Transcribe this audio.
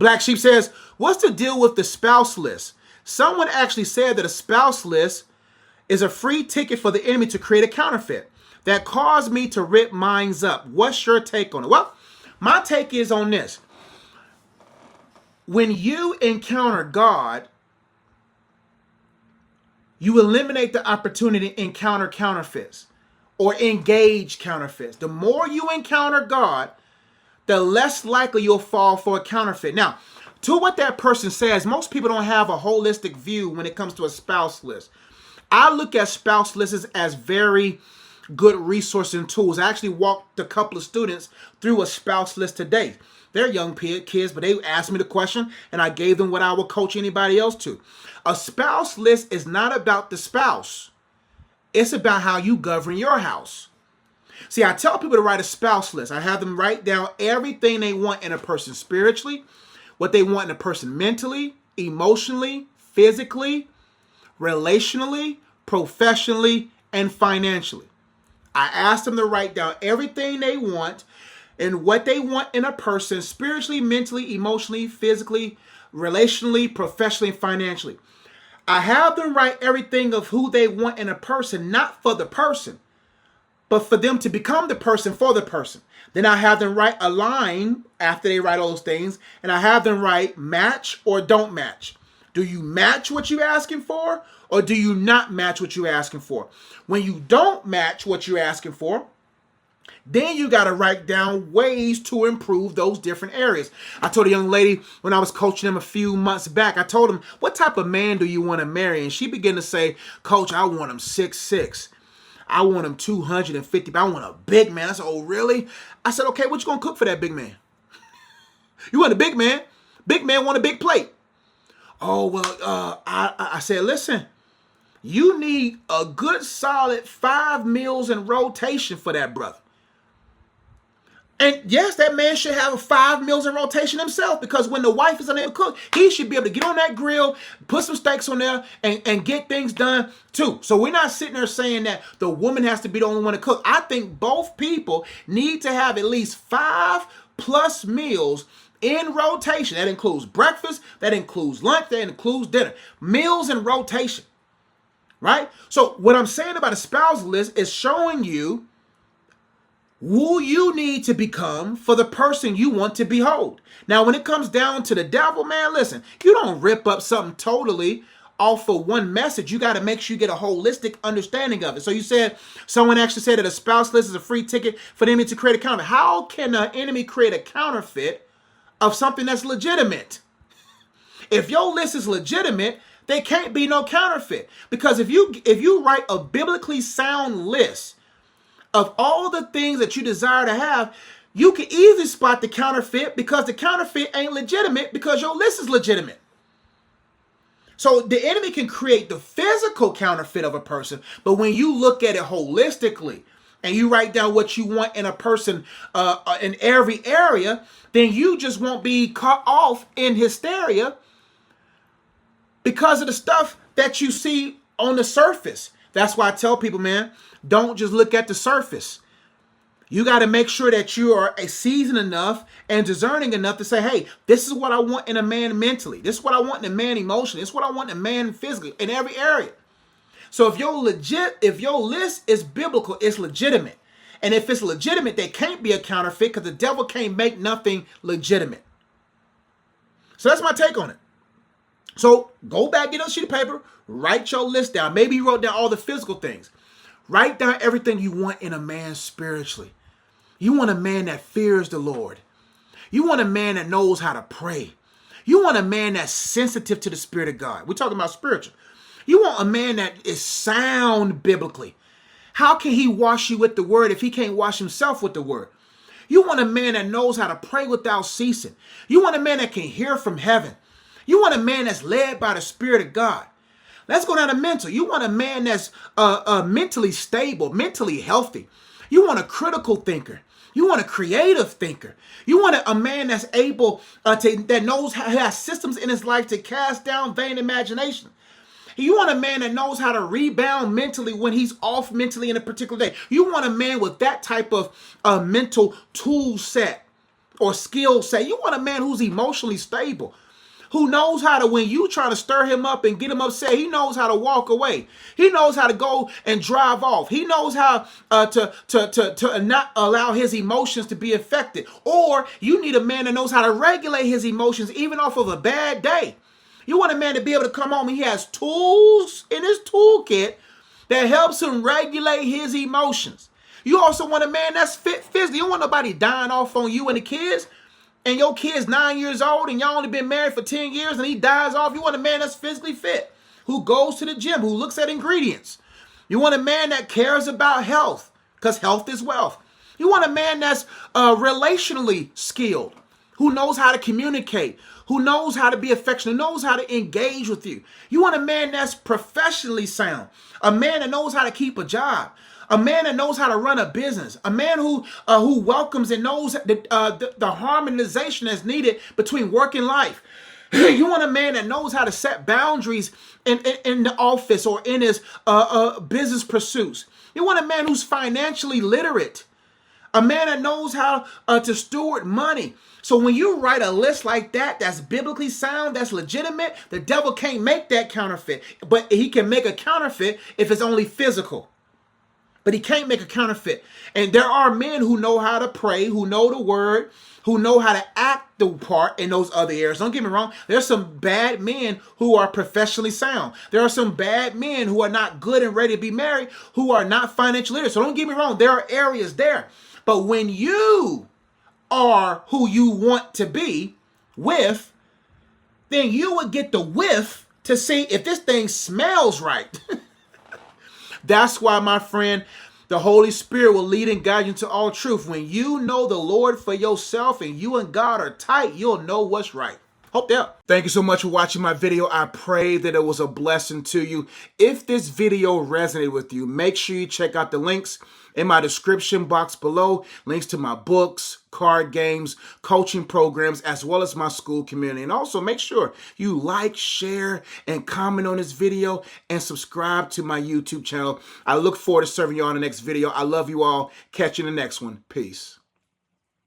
Black Sheep says, what's the deal with the spouse list? Someone actually said that a spouse list is a free ticket for the enemy to create a counterfeit that caused me to rip mines up. What's your take on it? Well, my take is on this. When you encounter God, you eliminate the opportunity to encounter counterfeits or engage counterfeits. The more you encounter God, the less likely you'll fall for a counterfeit. Now, to what that person says, most people don't have a holistic view when it comes to a spouse list. I look at spouse lists as very good resources and tools. I actually walked a couple of students through a spouse list today. They're young kids, but they asked me the question and I gave them what I would coach anybody else to. A spouse list is not about the spouse. It's about how you govern your house. See, I tell people to write a spouse list. I have them write down everything they want in a person spiritually, what they want in a person mentally, emotionally, physically, relationally, professionally, and financially. I asked them to write down everything they want and what they want in a person spiritually, mentally, emotionally, physically, relationally, professionally, and financially. I have them write everything of who they want in a person, not for the person, but for them to become the person for the person. Then I have them write a line after they write all those things, and I have them write match or don't match. Do you match what you're asking for, or do you not match what you're asking for? When you don't match what you're asking for, then you got to write down ways to improve those different areas. I told a young lady when I was coaching them a few months back, I told them, what type of man do you want to marry? And she began to say, Coach, I want him 6'6". I want him 250, but I want a big man. I said, oh, really? I said, okay, what you going to cook for that big man? You want a big man? Big man want a big plate. Oh, well, I said, listen, you need a good solid 5 meals in rotation for that brother. And yes, that man should have 5 meals in rotation himself, because when the wife is unable to cook, he should be able to get on that grill, put some steaks on there, and get things done too. So we're not sitting there saying that the woman has to be the only one to cook. I think both people need to have at least 5+ meals in rotation. That includes breakfast, that includes lunch, that includes dinner. Meals in rotation, right? So what I'm saying about a spouse list is showing you who you need to become for the person you want to behold. Now, when it comes down to the devil, man, listen, you don't rip up something totally off of one message. You got to make sure you get a holistic understanding of it. So you said, someone actually said that a spouse list is a free ticket for the enemy to create a counterfeit. How can an enemy create a counterfeit of something that's legitimate? If your list is legitimate, there can't be no counterfeit. Because if you write a biblically sound list of all the things that you desire to have, you can easily spot the counterfeit, because the counterfeit ain't legitimate because your list is legitimate. So the enemy can create the physical counterfeit of a person, but when you look at it holistically and you write down what you want in a person in every area, then you just won't be caught off in hysteria because of the stuff that you see on the surface. That's why I tell people, man, don't just look at the surface. You got to make sure that you are seasoned enough and discerning enough to say, hey, this is what I want in a man mentally. This is what I want in a man emotionally. This is what I want in a man physically, in every area. So if your list is biblical, it's legitimate. And if it's legitimate, there can't be a counterfeit, because the devil can't make nothing legitimate. So that's my take on it. So go back, get a sheet of paper, write your list down. Maybe you wrote down all the physical things. Write down everything you want in a man spiritually. You want a man that fears the Lord. You want a man that knows how to pray. You want a man that's sensitive to the Spirit of God. We're talking about spiritual. You want a man that is sound biblically. How can he wash you with the word if he can't wash himself with the word? You want a man that knows how to pray without ceasing. You want a man that can hear from heaven. You want a man that's led by the Spirit of God. Let's go down to mental. You want a man that's mentally stable, mentally healthy. You want a critical thinker. You want a creative thinker. You want a man that's able that knows how, has systems in his life to cast down vain imagination. You want a man that knows how to rebound mentally when he's off mentally in a particular day. You want a man with that type of mental tool set or skill set. You want a man who's emotionally stable, who knows how to, when you try to stir him up and get him upset, he knows how to walk away. He knows how to go and drive off. He knows how to not allow his emotions to be affected. Or you need a man that knows how to regulate his emotions even off of a bad day. You want a man to be able to come home and he has tools in his toolkit that helps him regulate his emotions. You also want a man that's fit physically. You don't want nobody dying off on you and the kids. And your kid's 9 years old and y'all only been married for 10 years and he dies off. You want a man that's physically fit, who goes to the gym, who looks at ingredients. You want a man that cares about health, because health is wealth. You want a man that's relationally skilled, who knows how to communicate, who knows how to be affectionate, knows how to engage with you. You want a man that's professionally sound, a man that knows how to keep a job, a man that knows how to run a business, a man who welcomes and knows the harmonization that's needed between work and life. You want a man that knows how to set boundaries in the office or in his business pursuits. You want a man who's financially literate, a man that knows how to steward money. So when you write a list like that, that's biblically sound, that's legitimate, the devil can't make that counterfeit. But he can make a counterfeit if it's only physical. But he can't make a counterfeit. And there are men who know how to pray, who know the word, who know how to act the part in those other areas. Don't get me wrong. There's some bad men who are professionally sound. There are some bad men who are not good and ready to be married, who are not financially literate. So don't get me wrong. There are areas there. But when you are who you want to be with, then you would get the whiff to see if this thing smells right. That's why, my friend, the Holy Spirit will lead and guide you into all truth. When you know the Lord for yourself and you and God are tight, you'll know what's right. Hope that helped. Thank you so much for watching my video. I pray that it was a blessing to you. If this video resonated with you, make sure you check out the links in my description box below. Links to my books, card games, coaching programs, as well as my school community. And also make sure you like, share, and comment on this video and subscribe to my YouTube channel. I look forward to serving you on the next video. I love you all. Catch you in the next one. Peace.